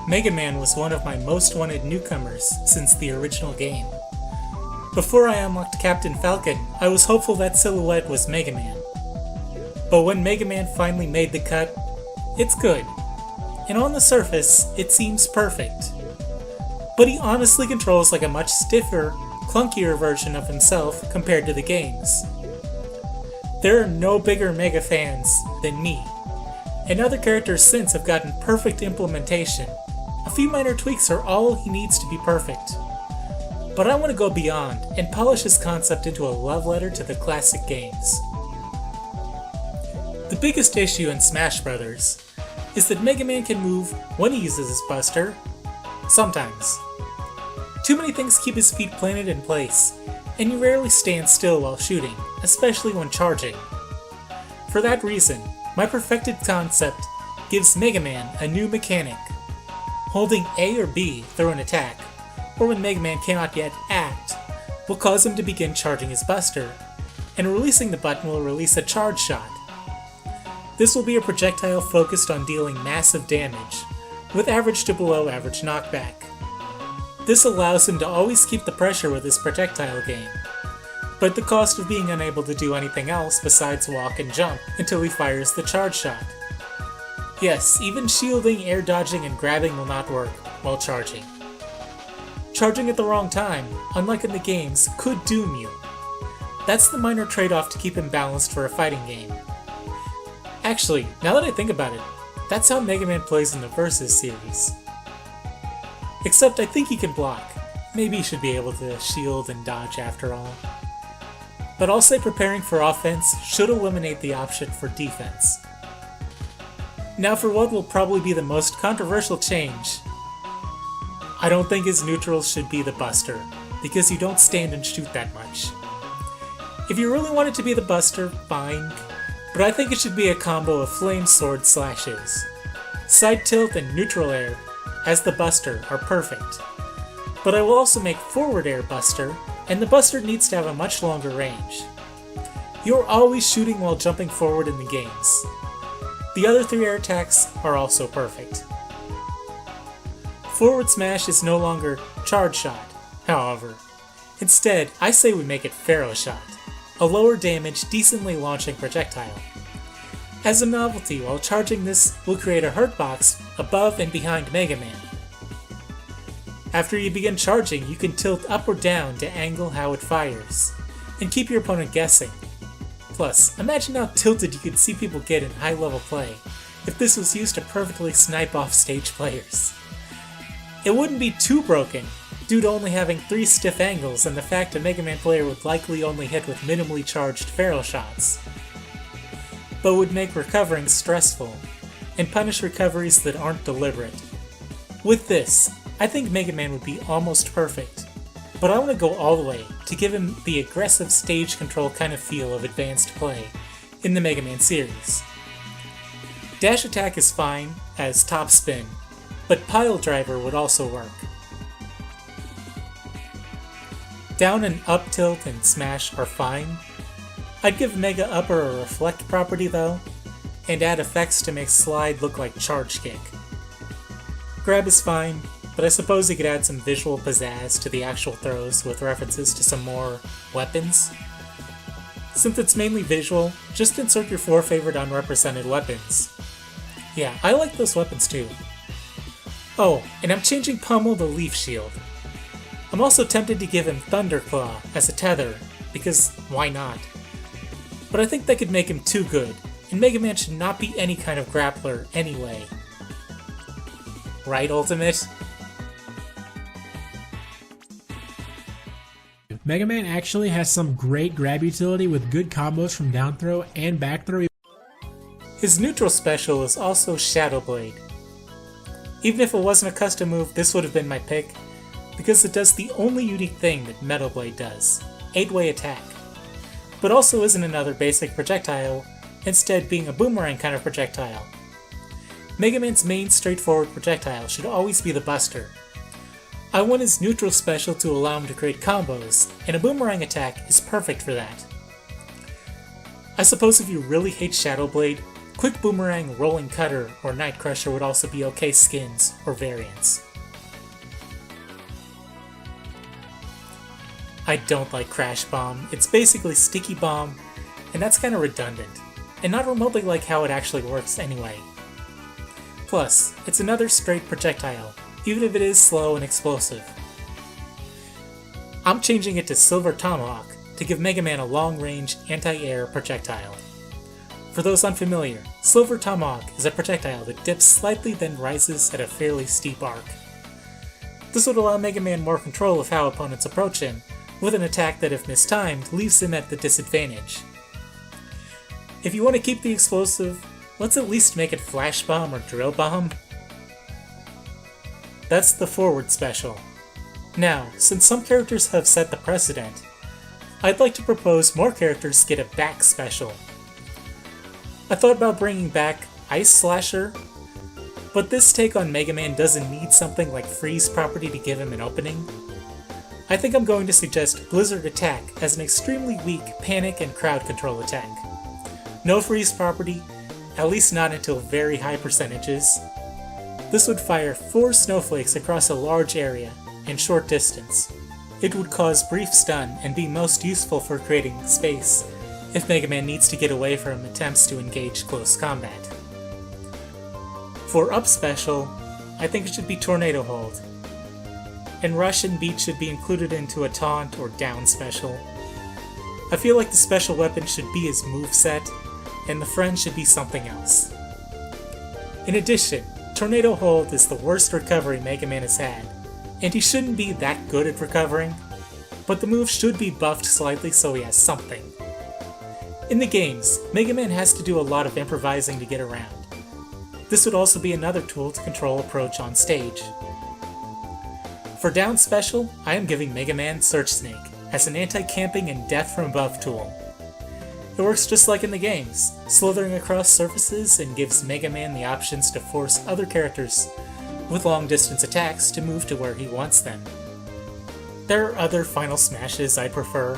Mega Man was one of my most wanted newcomers since the original game. Before I unlocked Captain Falcon, I was hopeful that silhouette was Mega Man. But when Mega Man finally made the cut, it's good. And on the surface, it seems perfect. But he honestly controls like a much stiffer, clunkier version of himself compared to the games. There are no bigger Mega fans than me, and other characters since have gotten perfect implementation. A few minor tweaks are all he needs to be perfect. But I want to go beyond and polish his concept into a love letter to the classic games. The biggest issue in Smash Bros. Is that Mega Man can move when he uses his Buster, sometimes. Too many things keep his feet planted in place, and you rarely stand still while shooting, especially when charging. For that reason, my perfected concept gives Mega Man a new mechanic. Holding A or B through an attack, or when Mega Man cannot yet act, will cause him to begin charging his Buster, and releasing the button will release a charge shot. This will be a projectile focused on dealing massive damage, with average to below average knockback. This allows him to always keep the pressure with his projectile game, but at the cost of being unable to do anything else besides walk and jump until he fires the charge shot. Yes, even shielding, air dodging, and grabbing will not work while charging. Charging at the wrong time, unlike in the games, could doom you. That's the minor trade-off to keep him balanced for a fighting game. Actually, now that I think about it, that's how Mega Man plays in the Versus series. Except I think he can block. Maybe he should be able to shield and dodge after all. But I'll say preparing for offense should eliminate the option for defense. Now for what will probably be the most controversial change. I don't think his neutrals should be the Buster, because you don't stand and shoot that much. If you really want it to be the Buster, fine, but I think it should be a combo of flame sword slashes. Side tilt and neutral air, as the Buster, are perfect. But I will also make forward air Buster, and the Buster needs to have a much longer range. You're always shooting while jumping forward in the games. The other three air attacks are also perfect. Forward smash is no longer charge shot, however. Instead, I say we make it Pharaoh shot, a lower damage, decently launching projectile. As a novelty, while charging this will create a hurt box above and behind Mega Man. After you begin charging, you can tilt up or down to angle how it fires, and keep your opponent guessing. Plus, imagine how tilted you could see people get in high-level play if this was used to perfectly snipe off stage players. It wouldn't be too broken, due to only having 3 stiff angles and the fact a Mega Man player would likely only hit with minimally charged Pharaoh shots, but would make recovering stressful, and punish recoveries that aren't deliberate. With this, I think Mega Man would be almost perfect, but I want to go all the way to give him the aggressive stage control kind of feel of advanced play in the Mega Man series. Dash attack is fine as top spin, but pile driver would also work. Down and up tilt and smash are fine. I'd give Mega Upper a reflect property though, and add effects to make slide look like charge kick. Grab is fine, but I suppose you could add some visual pizzazz to the actual throws with references to some more weapons. Since it's mainly visual, just insert your 4 favorite unrepresented weapons. Yeah, I like those weapons too. Oh, and I'm changing Pummel to Leaf Shield. I'm also tempted to give him Thunderclaw as a tether, because why not? But I think that could make him too good, and Mega Man should not be any kind of grappler anyway. Right, Ultimate? Mega Man actually has some great grab utility with good combos from down throw and back throw. His neutral special is also Shadow Blade. Even if it wasn't a custom move, this would have been my pick, because it does the only unique thing that Metal Blade does, 8-way attack, but also isn't another basic projectile, instead being a boomerang kind of projectile. Mega Man's main straightforward projectile should always be the Buster. I want his neutral special to allow him to create combos, and a boomerang attack is perfect for that. I suppose if you really hate Shadow Blade, Quick Boomerang, Rolling Cutter, or Night Crusher would also be okay skins or variants. I don't like Crash Bomb. It's basically Sticky Bomb, and that's kinda redundant, and not remotely like how it actually works anyway. Plus, it's another straight projectile, even if it is slow and explosive. I'm changing it to Silver Tomahawk to give Mega Man a long-range anti-air projectile. For those unfamiliar, Silver Tomahawk is a projectile that dips slightly then rises at a fairly steep arc. This would allow Mega Man more control of how opponents approach him, with an attack that, if mistimed, leaves him at the disadvantage. If you want to keep the explosive, let's at least make it Flash Bomb or Drill Bomb. That's the forward special. Now, since some characters have set the precedent, I'd like to propose more characters get a back special. I thought about bringing back Ice Slasher, but this take on Mega Man doesn't need something like Freeze property to give him an opening. I think I'm going to suggest Blizzard Attack as an extremely weak panic and crowd control attack. No Freeze property, at least not until very high percentages. This would fire 4 snowflakes across a large area in short distance. It would cause brief stun and be most useful for creating space if Mega Man needs to get away from attempts to engage close combat. For up special, I think it should be Tornado Hold, and Rush and Beat should be included into a taunt or down special. I feel like the special weapon should be his moveset, and the friend should be something else. In addition, Tornado Hold is the worst recovery Mega Man has had, and he shouldn't be that good at recovering, but the move should be buffed slightly so he has something. In the games, Mega Man has to do a lot of improvising to get around. This would also be another tool to control approach on stage. For down special, I am giving Mega Man Search Snake as an anti-camping and death from above tool. It works just like in the games, slithering across surfaces and gives Mega Man the options to force other characters with long-distance attacks to move to where he wants them. There are other Final Smashes I prefer,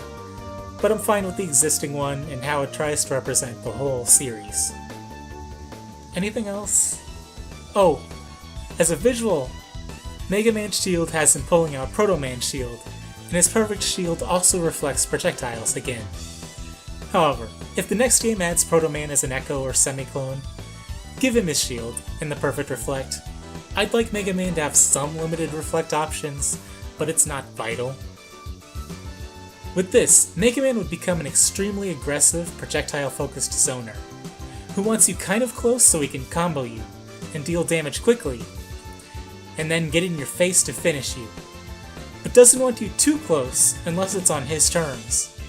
but I'm fine with the existing one and how it tries to represent the whole series. Anything else? Oh, as a visual, Mega Man's shield has him pulling out Proto Man's shield, and his perfect shield also reflects projectiles again. However, if the next game adds Proto Man as an echo or semi-clone, give him his shield and the perfect reflect. I'd like Mega Man to have some limited reflect options, but it's not vital. With this, Mega Man would become an extremely aggressive, projectile-focused zoner, who wants you kind of close so he can combo you, and deal damage quickly, and then get in your face to finish you, but doesn't want you too close unless it's on his terms.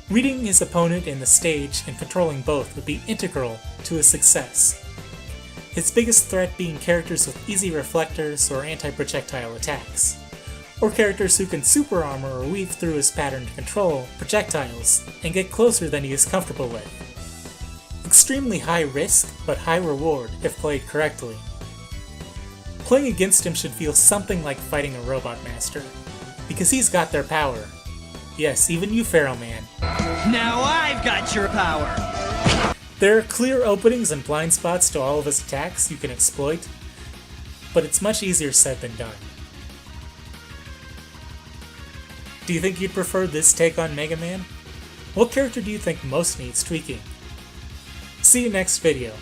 Reading his opponent in the stage and controlling both would be integral to his success. His biggest threat being characters with easy reflectors or anti-projectile attacks, or characters who can super armor or weave through his pattern to control projectiles and get closer than he is comfortable with. Extremely high risk, but high reward if played correctly. Playing against him should feel something like fighting a Robot Master, because he's got their power. Yes, even you, Pharaoh Man. Now I've got your power! There are clear openings and blind spots to all of his attacks you can exploit, but it's much easier said than done. Do you think you'd prefer this take on Mega Man? What character do you think most needs tweaking? See you next video.